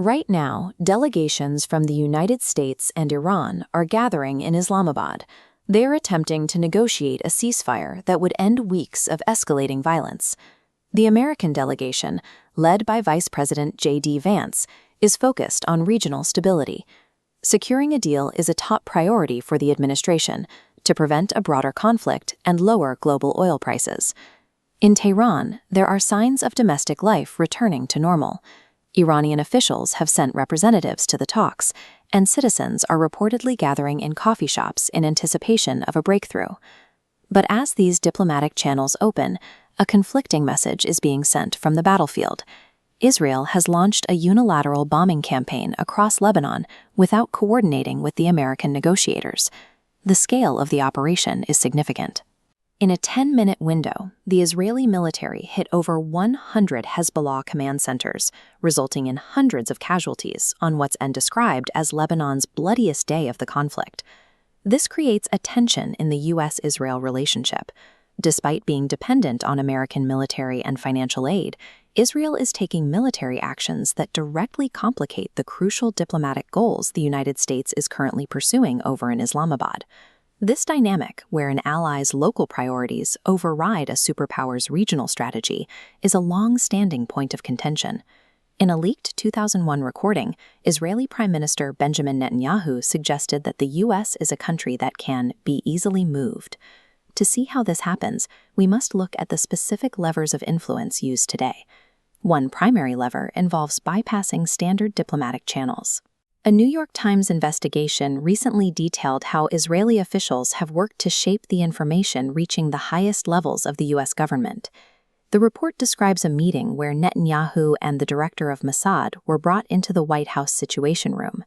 Right now, delegations from the United States and Iran are gathering in Islamabad. They're attempting to negotiate a ceasefire that would end weeks of escalating violence. The American delegation, led by Vice President J.D. Vance, is focused on regional stability. Securing a deal is a top priority for the administration to prevent a broader conflict and lower global oil prices. In Tehran, there are signs of domestic life returning to normal. Iranian officials have sent representatives to the talks, and citizens are reportedly gathering in coffee shops in anticipation of a breakthrough. But as these diplomatic channels open, a conflicting message is being sent from the battlefield. Israel has launched a unilateral bombing campaign across Lebanon without coordinating with the American negotiators. The scale of the operation is significant. In a 10-minute window, the Israeli military hit over 100 Hezbollah command centers, resulting in hundreds of casualties on what's been described as Lebanon's bloodiest day of the conflict. This creates a tension in the U.S.-Israel relationship. Despite being dependent on American military and financial aid, Israel is taking military actions that directly complicate the crucial diplomatic goals the United States is currently pursuing over in Islamabad. This dynamic, where an ally's local priorities override a superpower's regional strategy, is a long-standing point of contention. In a leaked 2001 recording, Israeli Prime Minister Benjamin Netanyahu suggested that the U.S. is a country that can be easily moved. To see how this happens, we must look at the specific levers of influence used today. One primary lever involves bypassing standard diplomatic channels. A New York Times investigation recently detailed how Israeli officials have worked to shape the information reaching the highest levels of the U.S. government. The report describes a meeting where Netanyahu and the director of Mossad were brought into the White House Situation Room.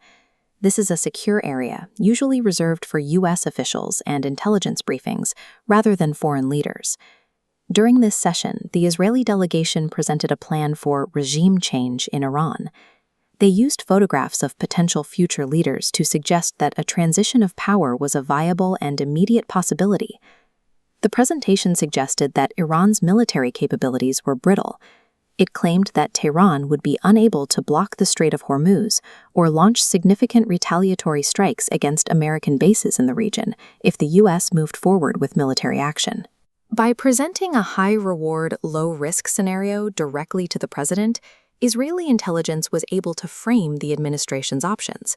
This is a secure area, usually reserved for U.S. officials and intelligence briefings, rather than foreign leaders. During this session, the Israeli delegation presented a plan for regime change in Iran. They used photographs of potential future leaders to suggest that a transition of power was a viable and immediate possibility. The presentation suggested that Iran's military capabilities were brittle. It claimed that Tehran would be unable to block the Strait of Hormuz or launch significant retaliatory strikes against American bases in the region if the U.S. moved forward with military action. By presenting a high-reward, low-risk scenario directly to the president, Israeli intelligence was able to frame the administration's options.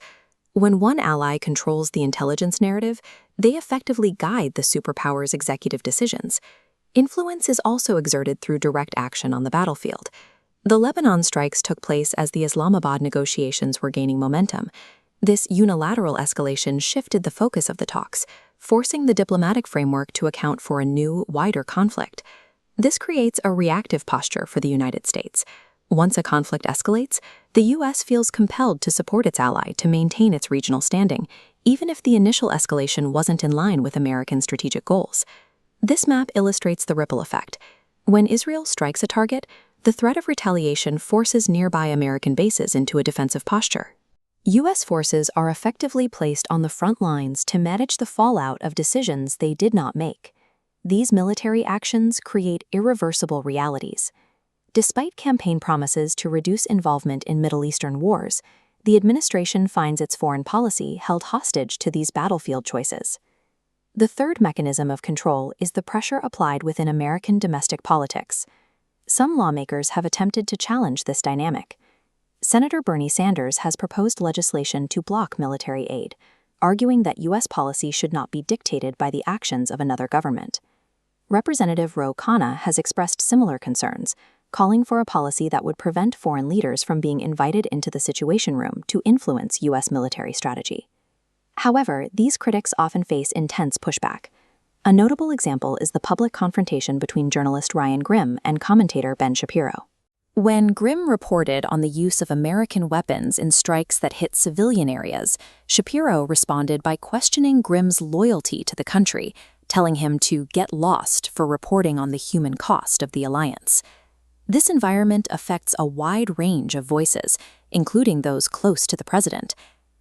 When one ally controls the intelligence narrative, they effectively guide the superpower's executive decisions. Influence is also exerted through direct action on the battlefield. The Lebanon strikes took place as the Islamabad negotiations were gaining momentum. This unilateral escalation shifted the focus of the talks, forcing the diplomatic framework to account for a new, wider conflict. This creates a reactive posture for the United States. Once a conflict escalates, the U.S. feels compelled to support its ally to maintain its regional standing, even if the initial escalation wasn't in line with American strategic goals. This map illustrates the ripple effect. When Israel strikes a target, the threat of retaliation forces nearby American bases into a defensive posture. U.S. forces are effectively placed on the front lines to manage the fallout of decisions they did not make. These military actions create irreversible realities. Despite campaign promises to reduce involvement in Middle Eastern wars, the administration finds its foreign policy held hostage to these battlefield choices. The third mechanism of control is the pressure applied within American domestic politics. Some lawmakers have attempted to challenge this dynamic. Senator Bernie Sanders has proposed legislation to block military aid, arguing that U.S. policy should not be dictated by the actions of another government. Representative Ro Khanna has expressed similar concerns, calling for a policy that would prevent foreign leaders from being invited into the Situation Room to influence U.S. military strategy. However, these critics often face intense pushback. A notable example is the public confrontation between journalist Ryan Grim and commentator Ben Shapiro. When Grim reported on the use of American weapons in strikes that hit civilian areas, Shapiro responded by questioning Grim's loyalty to the country, telling him to get lost for reporting on the human cost of the alliance. This environment affects a wide range of voices, including those close to the president.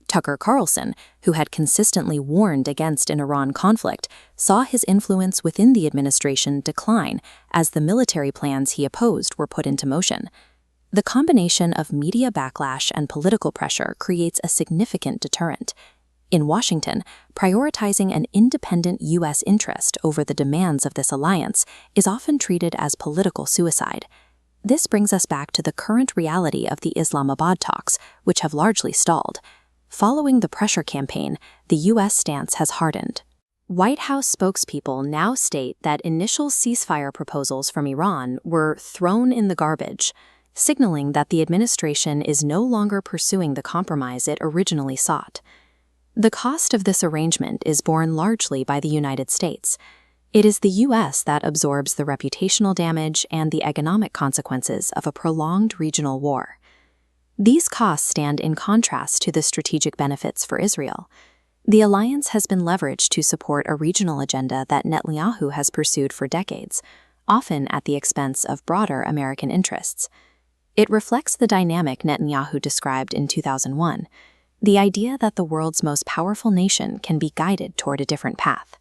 Tucker Carlson, who had consistently warned against an Iran conflict, saw his influence within the administration decline as the military plans he opposed were put into motion. The combination of media backlash and political pressure creates a significant deterrent. In Washington, prioritizing an independent U.S. interest over the demands of this alliance is often treated as political suicide. This brings us back to the current reality of the Islamabad talks, which have largely stalled. Following the pressure campaign, the U.S. stance has hardened. White House spokespeople now state that initial ceasefire proposals from Iran were thrown in the garbage, signaling that the administration is no longer pursuing the compromise it originally sought. The cost of this arrangement is borne largely by the United States. It is the U.S. that absorbs the reputational damage and the economic consequences of a prolonged regional war. These costs stand in contrast to the strategic benefits for Israel. The alliance has been leveraged to support a regional agenda that Netanyahu has pursued for decades, often at the expense of broader American interests. It reflects the dynamic Netanyahu described in 2001, the idea that the world's most powerful nation can be guided toward a different path.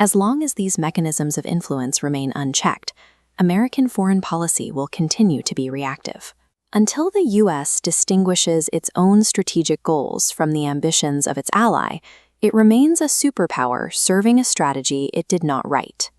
As long as these mechanisms of influence remain unchecked, American foreign policy will continue to be reactive. Until the U.S. distinguishes its own strategic goals from the ambitions of its ally, it remains a superpower serving a strategy it did not write.